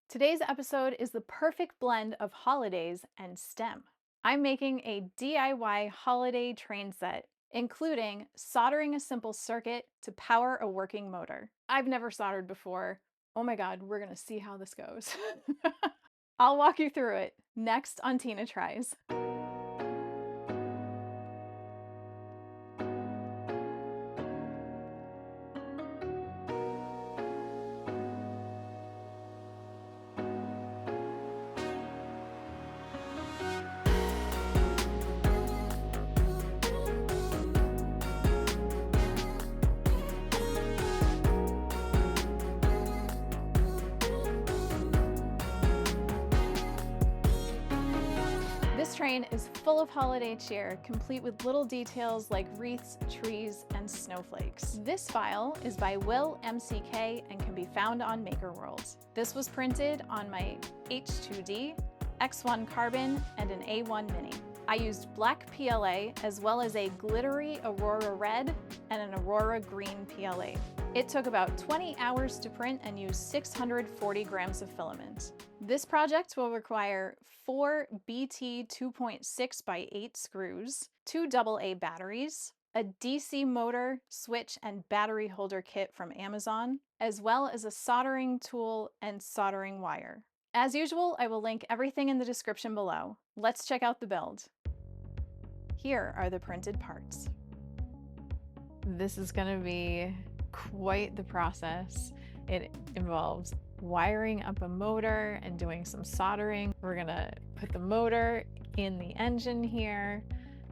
Today's episode is the perfect blend of holidays and STEM. I'm making a DIY holiday train set, including soldering a simple circuit to power a working motor. I've never soldered before. Oh my God, we're gonna see how this goes. I'll walk you through it next on Tina Tries. This train is full of holiday cheer, complete with little details like wreaths, trees, and snowflakes. This file is by Will MCK and can be found on MakerWorld. This was printed on my H2D, X1 Carbon, and an A1 Mini. I used black PLA as well as a glittery Aurora Red and an Aurora Green PLA. It took about 20 hours to print and used 640 grams of filament. This project will require 4 BT 2.6 by 8 screws, 2 AA batteries, a DC motor, switch, and battery holder kit from Amazon, as well as a soldering tool and soldering wire. As usual, I will link everything in the description below. Let's check out the build. Here are the printed parts. This is going to be quite the process. It involves wiring up a motor and doing some soldering. We're gonna put the motor in the engine here,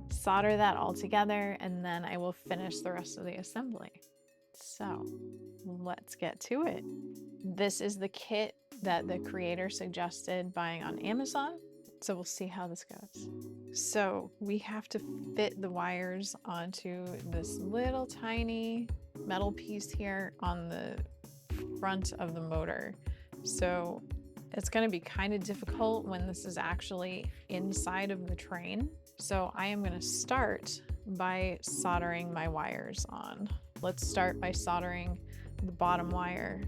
solder that all together, and then I will finish the rest of the assembly. So let's get to it. This is the kit that the creator suggested buying on Amazon. So we'll see how this goes. So we have to fit the wires onto this little tiny metal piece here on the front of the motor. So it's going to be kind of difficult when this is actually inside of the train. So I am going to start by soldering my wires on. Let's start by soldering the bottom wire.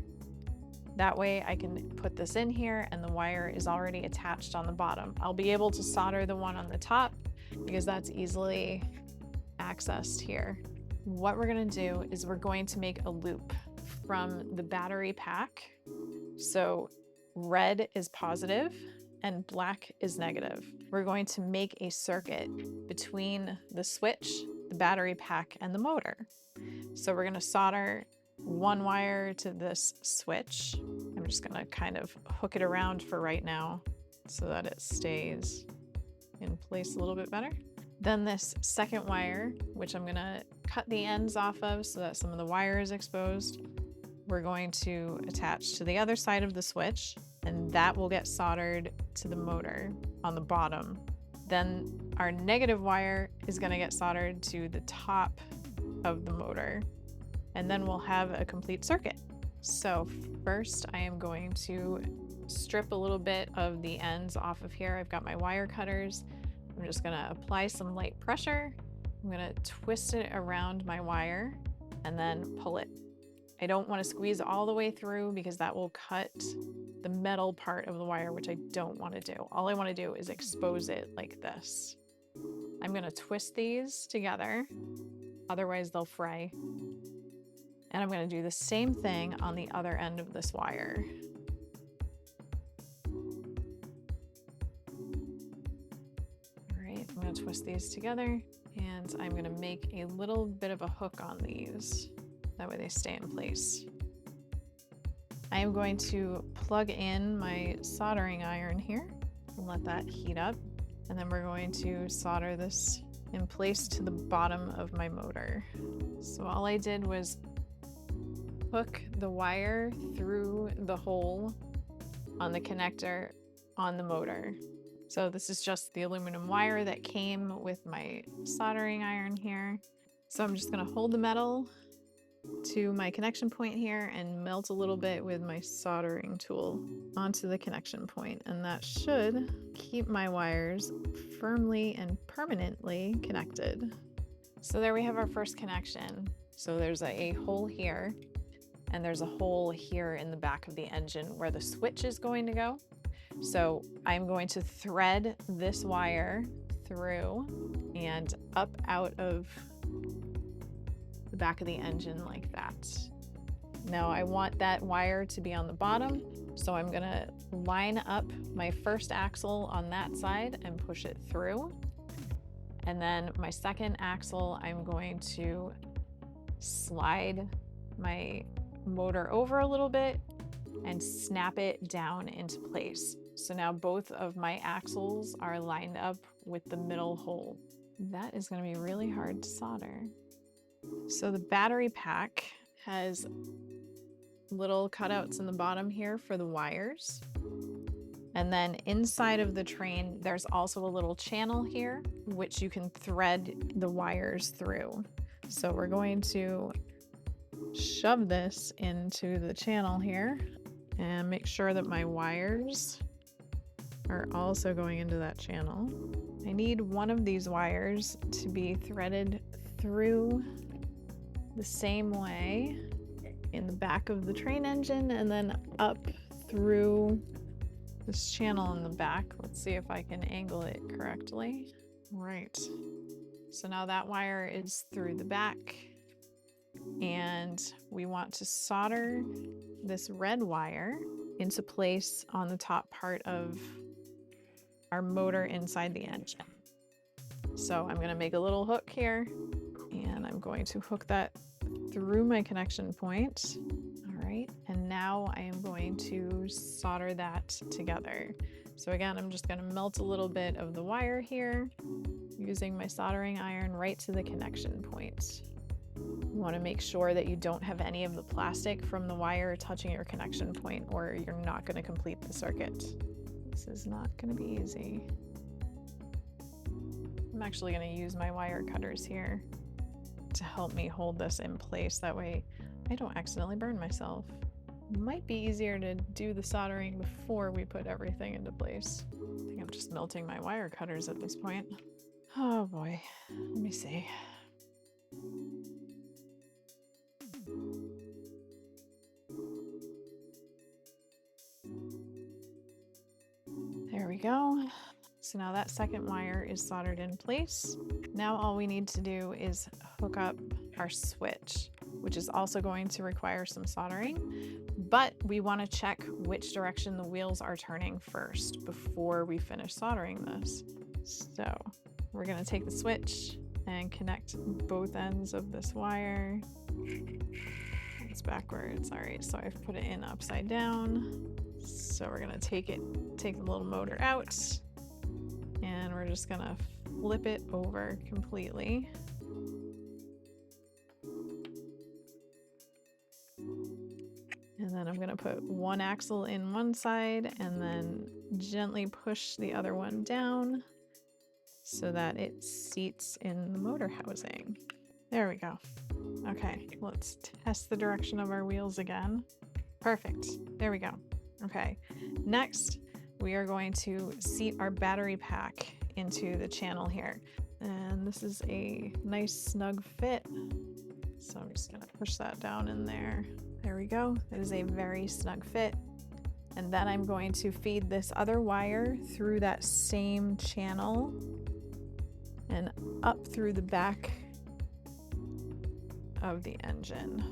That way I can put this in here and the wire is already attached on the bottom. I'll be able to solder the one on the top because that's easily accessed here. What we're going to do is we're going to make a loop from the battery pack. So red is positive and black is negative. We're going to make a circuit between the switch, the battery pack, and the motor. So we're going to solder one wire to this switch. I'm just going to kind of hook it around for right now so that it stays in place a little bit better. Then this second wire, which I'm going to cut the ends off of so that some of the wire is exposed, we're going to attach to the other side of the switch, and that will get soldered to the motor on the bottom. Then our negative wire is going to get soldered to the top of the motor, and then we'll have a complete circuit. So first I am going to strip a little bit of the ends off of here. I've got my wire cutters. I'm just going to apply some light pressure. I'm going to twist it around my wire and then pull it. I don't want to squeeze all the way through because that will cut the metal part of the wire, which I don't want to do. All I want to do is expose it like this. I'm going to twist these together, otherwise they'll fray. And I'm going to do the same thing on the other end of this wire. All right, I'm going to twist these together and I'm going to make a little bit of a hook on these. That way they stay in place. I am going to plug in my soldering iron here and let that heat up. And then we're going to solder this in place to the bottom of my motor. So all I did was hook the wire through the hole on the connector on the motor. So this is just the aluminum wire that came with my soldering iron here. So I'm just going to hold the metal to my connection point here and melt a little bit with my soldering tool onto the connection point, and that should keep my wires firmly and permanently connected. So there we have our first connection. So there's a hole here. and there's a hole here in the back of the engine where the switch is going to go. So I'm going to thread this wire through and up out of the back of the engine like that. Now I want that wire to be on the bottom, so I'm gonna line up my first axle on that side and push it through. And then my second axle, I'm going to slide my motor over a little bit and snap it down into place. So now both of my axles are lined up with the middle hole. That is going to be really hard to solder. So the battery pack has little cutouts in the bottom here for the wires. And then inside of the train, there's also a little channel here, which you can thread the wires through. So we're going to shove this into the channel here and make sure that my wires are also going into that channel. I need one of these wires to be threaded through the same way in the back of the train engine and then up through this channel in the back. Let's see if I can angle it correctly. Right. So now that wire is through the back, and we want to solder this red wire into place on the top part of our motor inside the engine. So I'm going to make a little hook here, and I'm going to hook that through my connection point. All right, and now I am going to solder that together. So again, I'm just going to melt a little bit of the wire here using my soldering iron right to the connection point. You want to make sure that you don't have any of the plastic from the wire touching your connection point, or you're not going to complete the circuit. This is not going to be easy. I'm actually going to use my wire cutters here to help me hold this in place. That way I don't accidentally burn myself. Might be easier to do the soldering before we put everything into place. I think I'm just melting my wire cutters at this point. Oh boy, let me see. There we go. So now that second wire is soldered in place. Now all we need to do is hook up our switch, which is also going to require some soldering, but we want to check which direction the wheels are turning first before we finish soldering this. So we're going to take the switch and connect both ends of this wire. It's backwards. All right, so I've put it in upside down. So we're going to take the little motor out, and we're just going to flip it over completely. And then I'm going to put one axle in one side and then gently push the other one down so that it seats in the motor housing. There we go. Okay, let's test the direction of our wheels again. Perfect. There we go. Okay, next we are going to seat our battery pack into the channel here. And this is a nice snug fit. So I'm just gonna push that down in there. There we go. It is a very snug fit. And then I'm going to feed this other wire through that same channel and up through the back of the engine.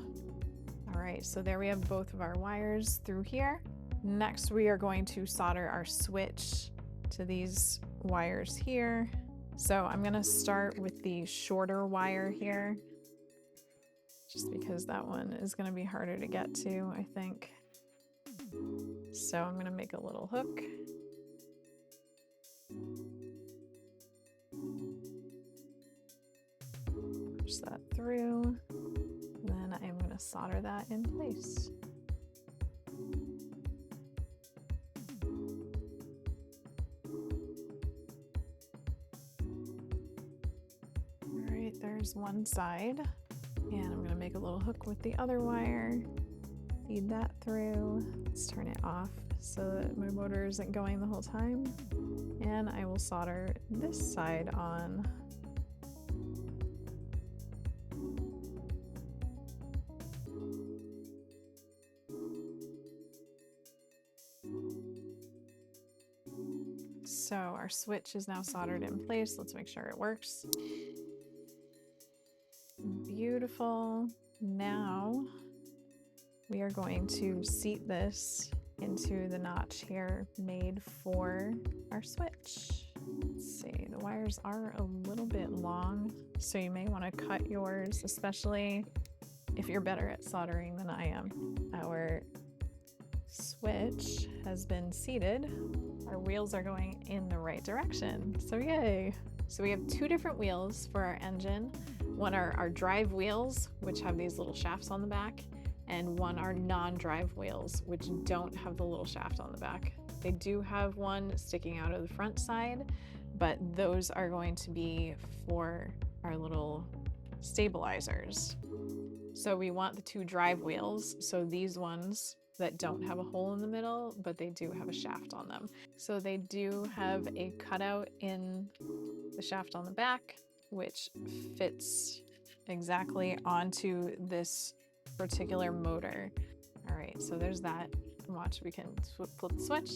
All right, so there we have both of our wires through here. Next, we are going to solder our switch to these wires here. So I'm gonna start with the shorter wire here, just because that one is gonna be harder to get to, I think. So I'm gonna make a little hook. Push that through. Then I'm gonna solder that in place. There's one side, and I'm going to make a little hook with the other wire, feed that through. Let's turn it off so that my motor isn't going the whole time, and I will solder this side on. So our switch is now soldered in place. Let's make sure it works. Beautiful. Now we are going to seat this into the notch here made for our switch. Let's see, the wires are a little bit long, so you may want to cut yours, especially if you're better at soldering than I am. Our switch has been seated. Our wheels are going in the right direction, so yay. So we have two different wheels for our engine. One are our drive wheels, which have these little shafts on the back, and one are non-drive wheels, which don't have the little shaft on the back. They do have one sticking out of the front side, but those are going to be for our little stabilizers. So we want the two drive wheels, so these ones that don't have a hole in the middle, but they do have a shaft on them. So they do have a cutout in the shaft on the back, which fits exactly onto this particular motor. All right, so there's that. Watch, we can flip the switch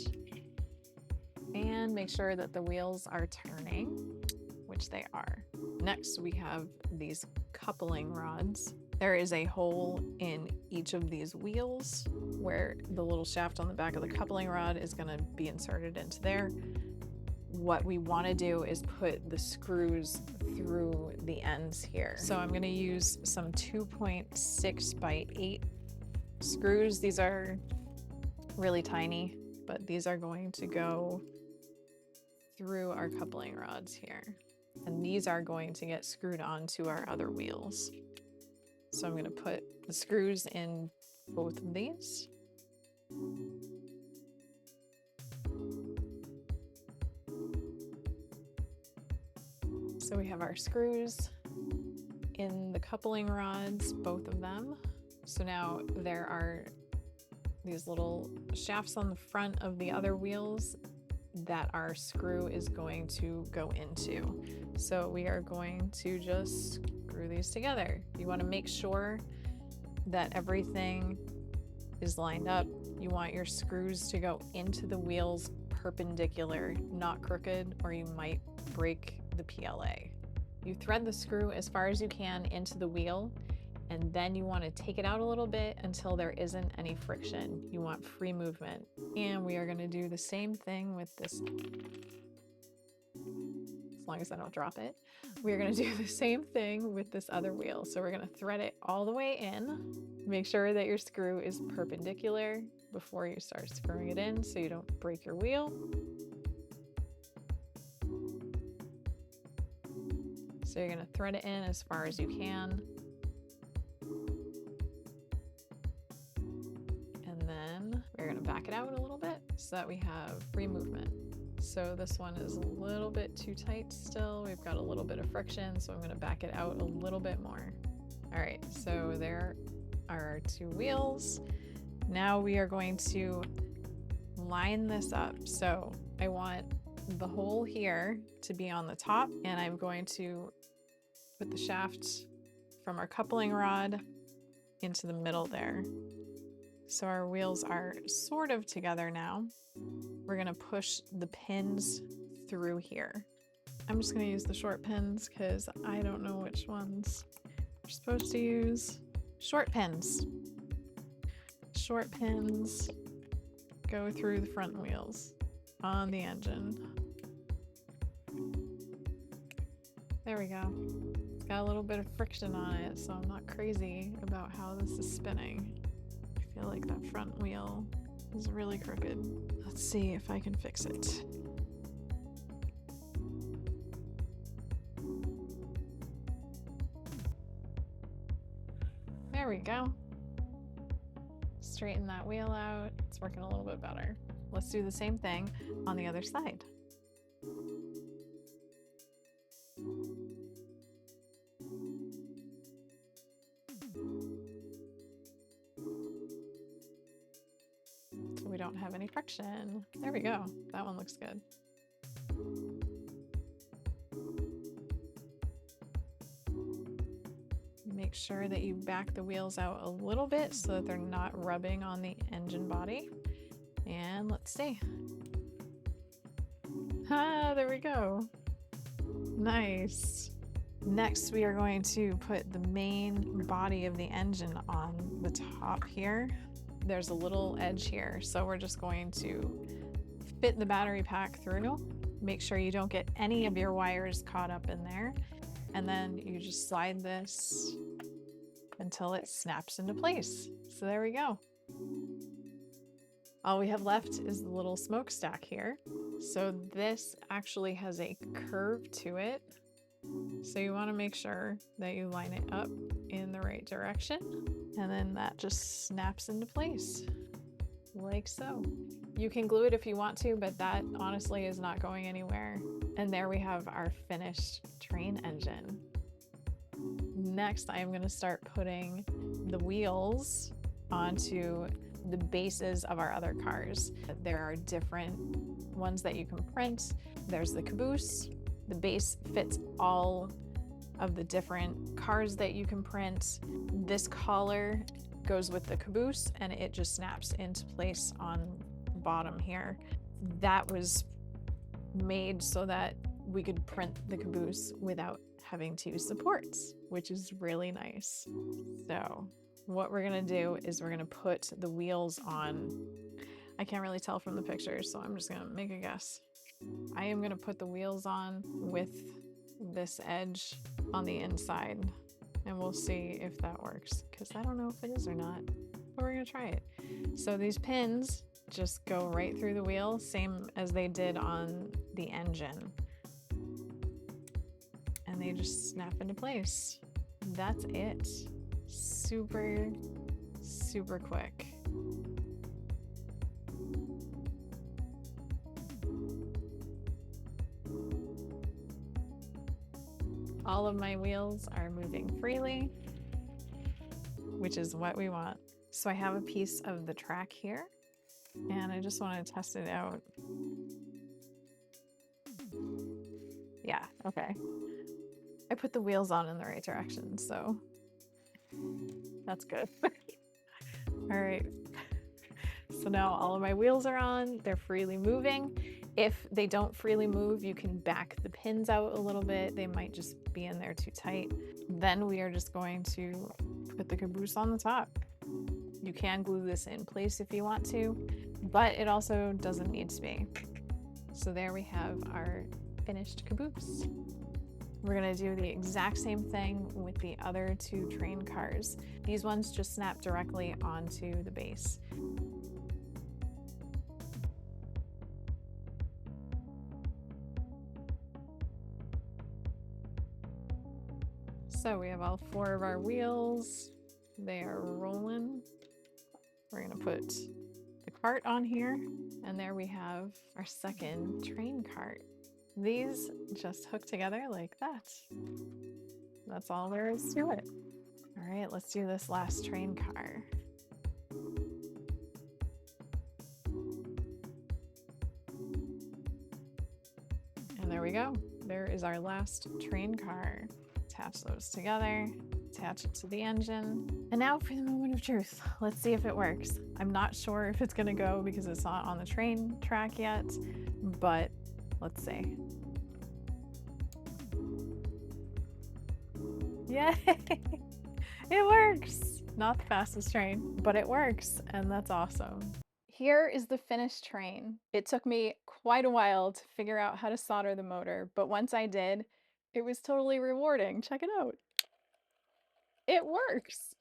and make sure that the wheels are turning, which they are. Next, we have these coupling rods. There is a hole in each of these wheels where the little shaft on the back of the coupling rod is going to be inserted into there. What we want to do is put the screws through the ends here. So I'm going to use some 2.6 by 8 screws. These are really tiny, but these are going to go through our coupling rods here. And these are going to get screwed onto our other wheels. So I'm going to put the screws in both of these. So we have our screws in the coupling rods, both of them. So now there are these little shafts on the front of the other wheels that our screw is going to go into. So we are going to just screw these together. You want to make sure that everything is lined up. You want your screws to go into the wheels perpendicular, not crooked, or you might break the PLA. You thread the screw as far as you can into the wheel, and then you want to take it out a little bit until there isn't any friction. You want free movement. And we are going to do the same thing with this, as long as I don't drop it. We're going to do the same thing with this other wheel. So we're going to thread it all the way in. Make sure that your screw is perpendicular before you start screwing it in so you don't break your wheel. So you're going to thread it in as far as you can. And then we're going to back it out a little bit so that we have free movement. So this one is a little bit too tight still. We've got a little bit of friction, so I'm going to back it out a little bit more. All right, so there are our two wheels. Now we are going to line this up. So I want the hole here to be on the top, and I'm going to put the shaft from our coupling rod into the middle there. So our wheels are sort of together now. We're gonna push the pins through here. I'm just gonna use the short pins because I don't know which ones we're supposed to use. Short pins. Short pins go through the front wheels on the engine. There we go. It's got a little bit of friction on it, so I'm not crazy about how this is spinning. I feel like that front wheel is really crooked. Let's see if I can fix it. There we go. Straighten that wheel out. It's working a little bit better. Let's do the same thing on the other side. So we don't have any friction. There we go. That one looks good. Make sure that you back the wheels out a little bit so that they're not rubbing on the engine body. And let's see. Ah, there we go. Nice. Next, we are going to put the main body of the engine on the top here. There's a little edge here, so we're just going to fit the battery pack through. Make sure you don't get any of your wires caught up in there. And then you just slide this until it snaps into place. So there we go. All we have left is the little smokestack here. So this actually has a curve to it. So you want to make sure that you line it up in the right direction, and then that just snaps into place like so. You can glue it if you want to, but that honestly is not going anywhere. And there we have our finished train engine. Next, I am going to start putting the wheels onto the bases of our other cars. There are different ones that you can print. There's the caboose. The base fits all of the different cars that you can print. This collar goes with the caboose and it just snaps into place on the bottom here. That was made so that we could print the caboose without having to use supports, which is really nice. So what we're gonna do is we're gonna put the wheels on. I can't really tell from the pictures, so I'm just gonna make a guess. I am gonna put the wheels on with this edge on the inside, and we'll see if that works, because I don't know if it is or not, but we're gonna try it. So these pins just go right through the wheel, same as they did on the engine. And they just snap into place. That's it. Super, super quick. All of my wheels are moving freely, which is what we want. So I have a piece of the track here, and I just want to test it out. Yeah, okay. I put the wheels on in the right direction, so that's good. All right. So now all of my wheels are on, they're freely moving. If they don't freely move, you can back the pins out a little bit. They might just be in there too tight. Then we are just going to put the caboose on the top. You can glue this in place if you want to, but it also doesn't need to be. So there we have our finished caboose. We're gonna do the exact same thing with the other two train cars. These ones just snap directly onto the base. So we have all four of our wheels. They are rolling. We're gonna put the cart on here, and there we have our second train cart. These just hook together like that. That's all there is to it. All right, let's do this last train car. And there we go. There is our last train car. Attach those together, attach it to the engine. And now for the moment of truth. Let's see if it works. I'm not sure if it's gonna go because it's not on the train track yet, but let's see. Yay! It works! Not the fastest train, but it works, and that's awesome. Here is the finished train. It took me quite a while to figure out how to solder the motor, but once I did, it was totally rewarding. Check it out. It works!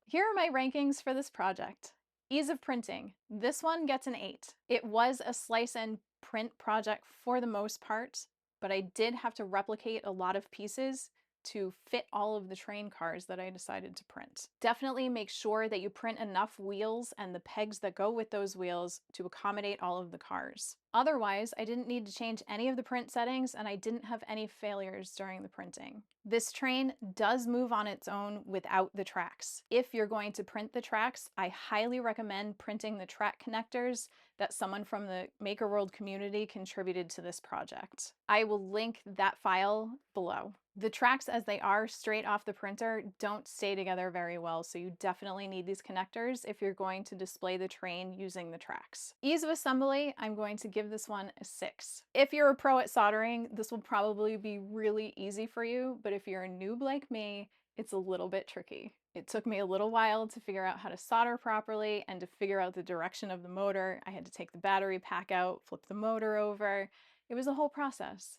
Here are my rankings for this project. Ease of printing. This one gets an 8. It was a slice and print project for the most part, but I did have to replicate a lot of pieces to fit all of the train cars that I decided to print. Definitely make sure that you print enough wheels and the pegs that go with those wheels to accommodate all of the cars. Otherwise, I didn't need to change any of the print settings and I didn't have any failures during the printing. This train does move on its own without the tracks. If you're going to print the tracks, I highly recommend printing the track connectors that someone from the Maker World community contributed to this project. I will link that file below. The tracks as they are straight off the printer don't stay together very well, so you definitely need these connectors if you're going to display the train using the tracks. Ease of assembly, I'm going to give this one a 6. If you're a pro at soldering, this will probably be really easy for you, but if you're a noob like me, it's a little bit tricky. It took me a little while to figure out how to solder properly and to figure out the direction of the motor. I had to take the battery pack out, flip the motor over. It was a whole process.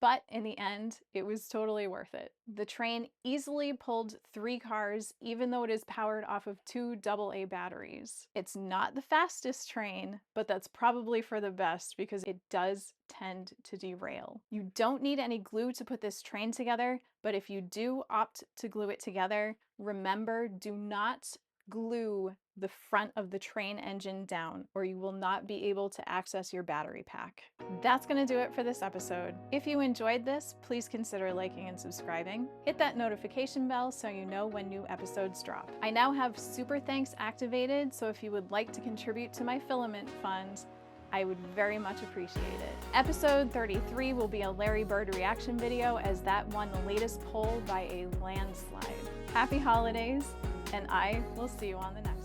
But in the end, it was totally worth it. The train easily pulled 3 cars, even though it is powered off of 2 AA batteries. It's not the fastest train, but that's probably for the best because it does tend to derail. You don't need any glue to put this train together, but if you do opt to glue it together, remember, do not glue the front of the train engine down, or you will not be able to access your battery pack. That's going to do it for this episode. If you enjoyed this, please consider liking and subscribing. Hit that notification bell so you know when new episodes drop. I now have Super Thanks activated, so if you would like to contribute to my filament fund, I would very much appreciate it. Episode 33 will be a Larry Bird reaction video, as that won the latest poll by a landslide. Happy holidays, and I will see you on the next one.